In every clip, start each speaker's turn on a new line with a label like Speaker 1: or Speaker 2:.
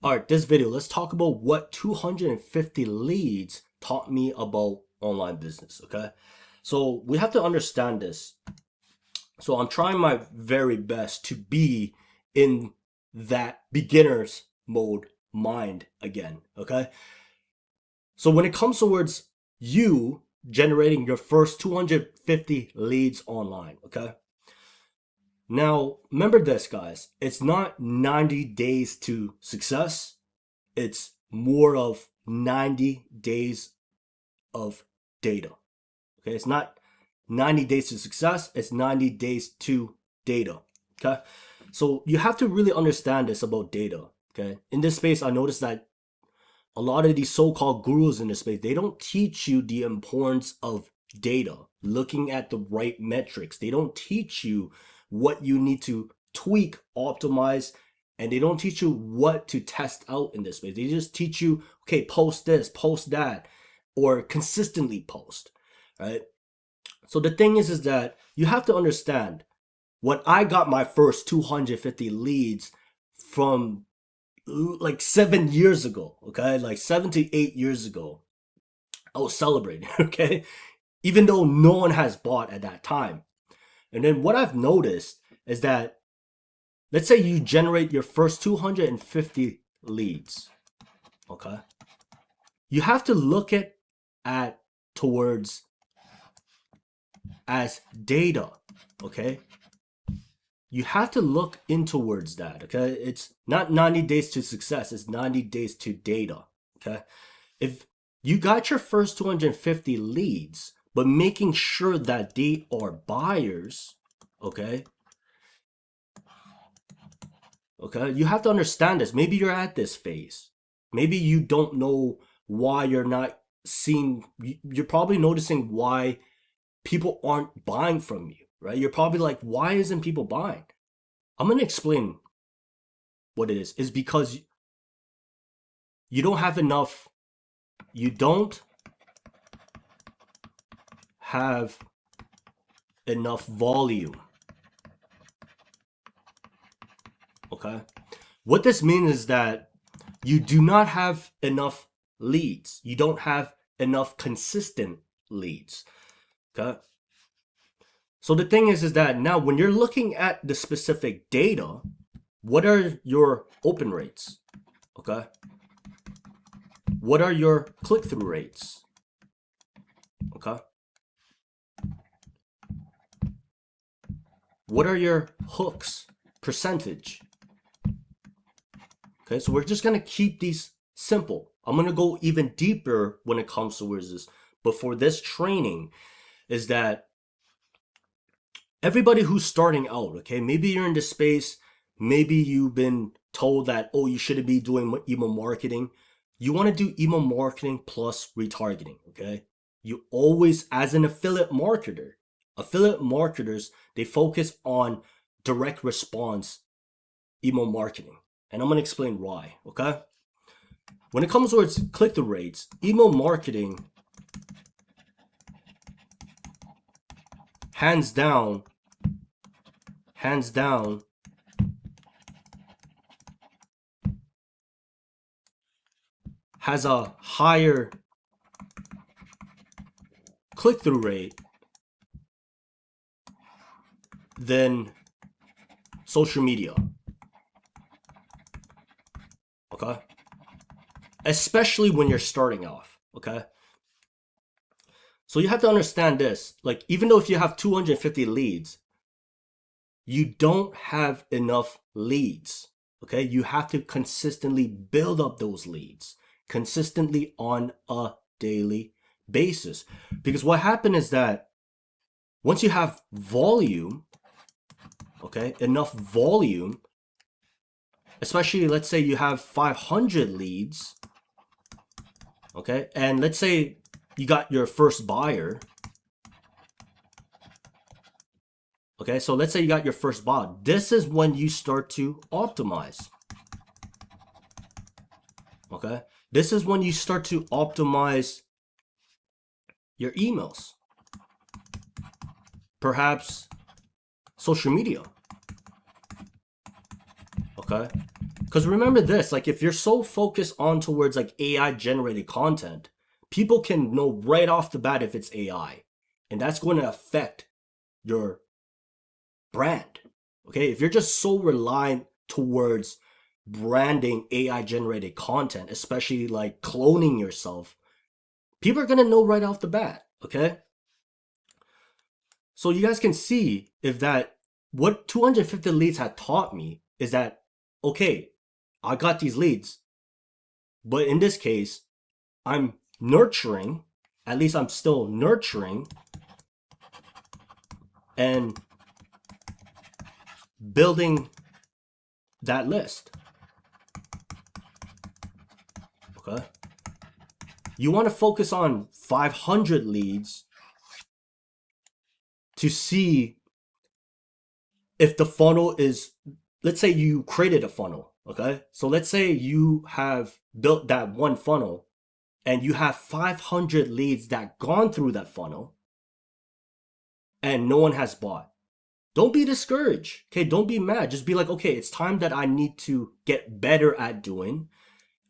Speaker 1: All right, this video, let's talk about what 250 leads taught me about online business, okay? So we have to understand this. So I'm trying my very best to be in that beginner's mode mind again, okay? So when it comes towards you generating your first 250 leads online, okay? Now, remember this, guys. It's not 90 days to success. It's more of 90 days of data. Okay, it's not 90 days to success, it's 90 days to data. Okay, so you have to really understand this about data. Okay, in this space, I noticed that a lot of these so-called gurus in this space, they don't teach you the importance of data, looking at the right metrics. They don't teach you what you need to tweak, optimize, and they don't teach you what to test out in this space. They just teach you, okay, post this, post that, or consistently post, right? So the thing is that you have to understand, when I got my first 250 leads from like 7 years ago, okay, like 7 to 8 years ago, I was celebrating, okay, even though no one has bought at that time. And then what I've noticed is that, let's say you generate your first 250 leads, okay, you have to look at towards as data, okay. You have to look in towards that, okay. It's not 90 days to success, it's 90 days to data, okay. If you got your first 250 leads, but making sure that they are buyers, okay, you have to understand this. Maybe you're at this phase, maybe you don't know why you're not seeing, you're probably noticing why people aren't buying from you, right? You're probably like, why isn't people buying? I'm going to explain what it is. It's because you don't have enough, you don't have enough volume, okay? What this means is that you do not have enough leads. You don't have enough consistent leads, okay? So the thing is that now when you're looking at the specific data, what are your open rates, okay? What are your click-through rates, okay? What are your hooks percentage? Okay, so we're just gonna keep these simple. I'm gonna go even deeper when it comes towards this. But for this training, is that everybody who's starting out, okay, maybe you're in this space, maybe you've been told that, oh, you shouldn't be doing email marketing. You want to do email marketing plus retargeting, okay? You always, as an affiliate marketers, they focus on direct response email marketing. And I'm going to explain why, okay? When it comes towards click-through rates, email marketing, hands down, has a higher click-through rate than social media, okay? Especially when you're starting off, okay? So you have to understand this, like, even though if you have 250 leads, you don't have enough leads, okay? You have to consistently build up those leads, consistently on a daily basis. Because what happened is that once you have volume, okay, enough volume, especially let's say you have 500 leads, okay, and let's say you got your first buyer, okay, so let's say you got your first buyer. This is when you start to optimize, okay? This is when you start to optimize your emails, perhaps social media, okay? Because remember this, like if you're so focused on towards like AI generated content, people can know right off the bat if it's AI. And that's going to affect your brand. Okay, if you're just so reliant towards branding AI generated content, especially like cloning yourself, people are going to know right off the bat. Okay, so you guys can see if that what 250 leads had taught me is that, okay, I got these leads, but in this case, I'm nurturing, at least I'm still nurturing and building that list. Okay. You want to focus on 500 leads to see if the funnel is, let's say you created a funnel. Okay. So let's say you have built that one funnel and you have 500 leads that gone through that funnel and no one has bought. Don't be discouraged. Okay. Don't be mad. Just be like, okay, it's time that I need to get better at doing.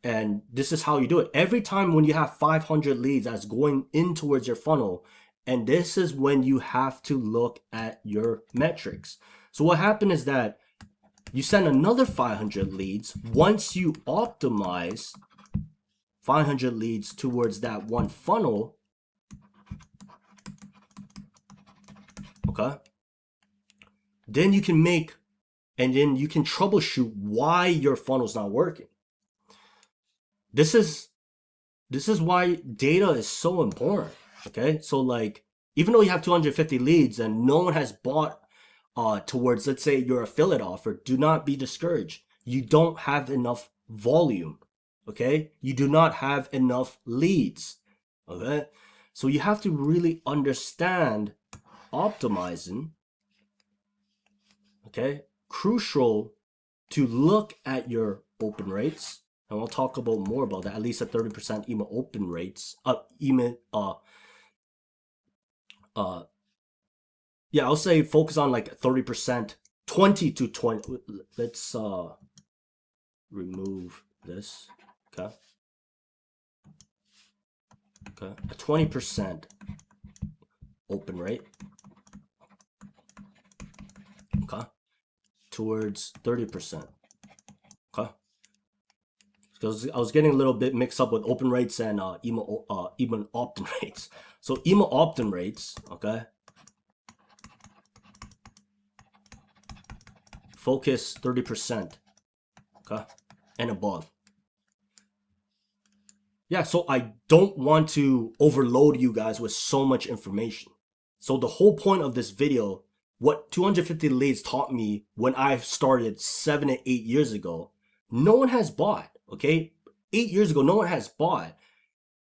Speaker 1: And this is how you do it. Every time when you have 500 leads that's going in towards your funnel, and this is when you have to look at your metrics. So what happened is that you send another 500 leads. Once you optimize 500 leads towards that one funnel, okay, then you can make, and then you can troubleshoot why your funnel's not working. This is why data is so important. Okay, so like even though you have 250 leads and no one has bought towards, let's say, your affiliate offer, do not be discouraged. You don't have enough volume. Okay, you do not have enough leads. Okay, so you have to really understand optimizing. Okay, crucial to look at your open rates. And we'll talk about more about that, at least at 30% email open rates. Yeah, I'll say focus on like 30%, 20 to 20. Let's remove this. Okay. Okay. A 20% open rate. Okay. Towards 30%. Okay. Because I was getting a little bit mixed up with open rates and email opt-in rates. So email opt-in rates, okay. Focus 30%, okay, and above. Yeah, so I don't want to overload you guys with so much information. So the whole point of this video, what 250 leads taught me when I started 7 to 8 years ago, no one has bought. Okay, 8 years ago, no one has bought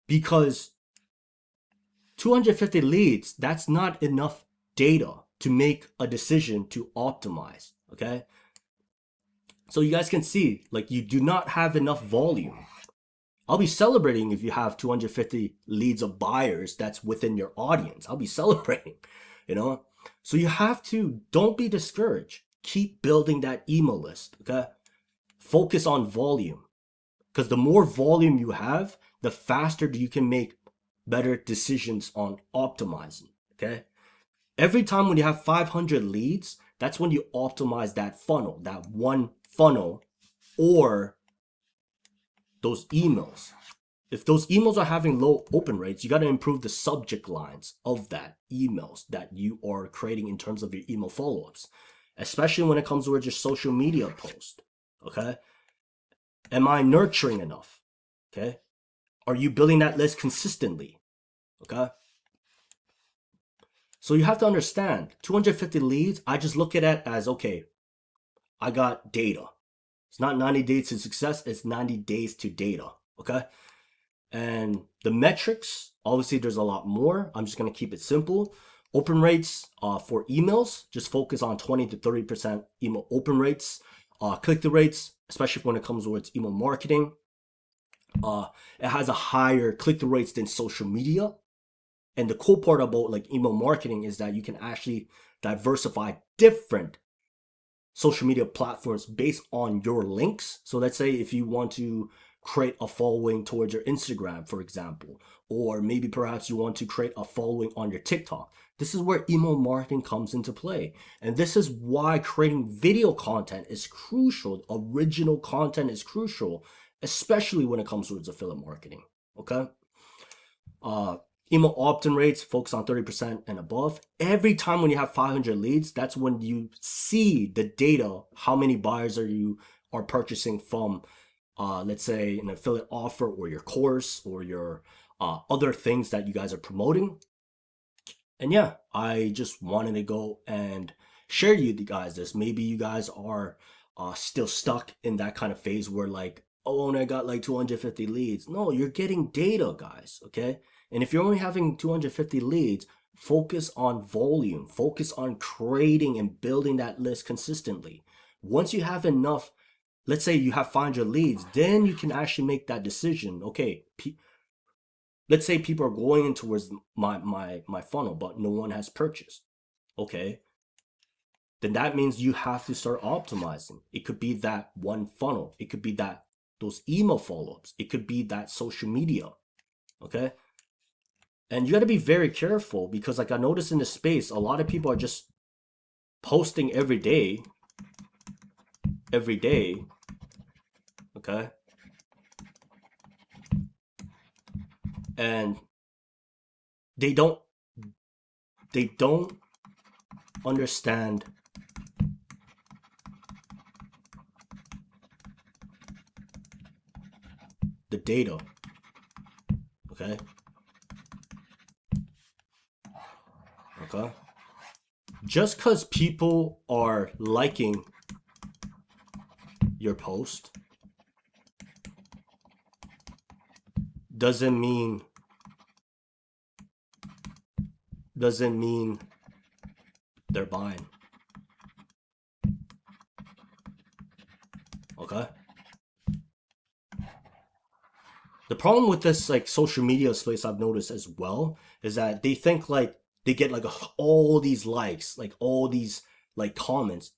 Speaker 1: because 250 leads, that's not enough data to make a decision to optimize. Okay, so you guys can see, like, you do not have enough volume. I'll be celebrating if you have 250 leads of buyers that's within your audience. I'll be celebrating, you know? So you have to, don't be discouraged. Keep building that email list, okay? Focus on volume. Because the more volume you have, the faster you can make better decisions on optimizing, okay? Every time when you have 500 leads, that's when you optimize that funnel, that one funnel, or those emails. If those emails are having low open rates, you got to improve the subject lines of that emails that you are creating in terms of your email follow-ups, especially when it comes towards your social media post, okay? Am I nurturing enough? Okay. Are you building that list consistently? Okay. So you have to understand 250 leads. I just look at it as, okay, I got data. It's not 90 days to success. It's 90 days to data. Okay. And the metrics, obviously there's a lot more. I'm just going to keep it simple. Open rates for emails, just focus on 20 to 30% email open rates. Click-through rates, especially when it comes towards email marketing. It has a higher click-through rates than social media. And the cool part about like email marketing is that you can actually diversify different social media platforms based on your links. So let's say if you want to create a following towards your Instagram, for example, or maybe perhaps you want to create a following on your TikTok. This is where email marketing comes into play. And this is why creating video content is crucial. Original content is crucial, especially when it comes towards affiliate marketing. Okay. Email opt-in rates, focus on 30% and above. Every time when you have 500 leads, that's when you see the data, how many buyers are purchasing from, let's say, an affiliate offer or your course or your other things that you guys are promoting. And yeah, I just wanted to go and share you guys this. Maybe you guys are still stuck in that kind of phase where like, oh, and I got like 250 leads. No, you're getting data, guys, okay? And if you're only having 250 leads, focus on volume, focus on creating and building that list consistently. Once you have enough, let's say you have 500 leads, then you can actually make that decision. Okay, let's say people are going in towards my funnel, but no one has purchased. Okay, then that means you have to start optimizing. It could be that one funnel. It could be that those email follow-ups. It could be that social media. Okay. And you got to be very careful because like I noticed in this space, a lot of people are just posting every day. Okay. And they don't understand the data. Okay. Just because people are liking your post doesn't mean they're buying. Okay. The problem with this like social media space I've noticed as well is that they think like they get like all these likes, like all these like comments,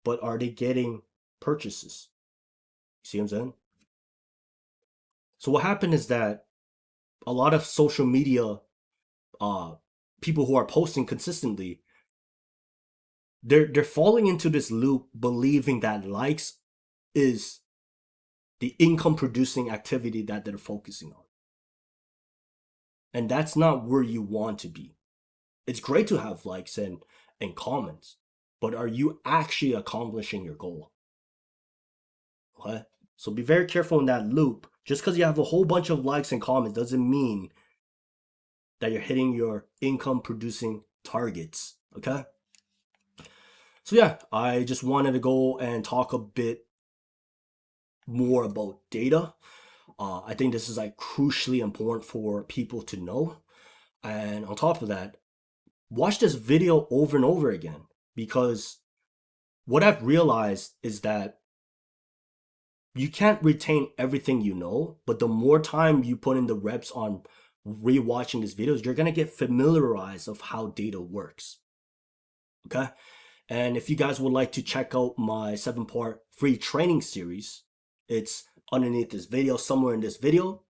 Speaker 1: but are they getting purchases? See what I'm saying? So what happened is that a lot of social media people who are posting consistently, they're falling into this loop believing that likes is the income producing activity that they're focusing on. And that's not where you want to be. It's great to have likes and comments, but are you actually accomplishing your goal? Okay? So be very careful in that loop. Just because you have a whole bunch of likes and comments doesn't mean that you're hitting your income producing targets. Okay? So yeah, I just wanted to go and talk a bit more about data. I think this is like crucially important for people to know. And on top of that, watch this video over and over again, because what I've realized is that you can't retain everything you know, but the more time you put in the reps on rewatching these videos, you're gonna get familiarized of how data works. Okay? And if you guys would like to check out my 7-part free training series, it's underneath this video, somewhere in this video.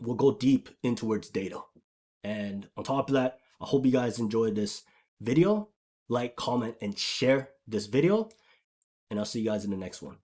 Speaker 1: We'll go deep into towards data. And on top of that, I hope you guys enjoyed this video. Like, comment, and share this video. And I'll see you guys in the next one.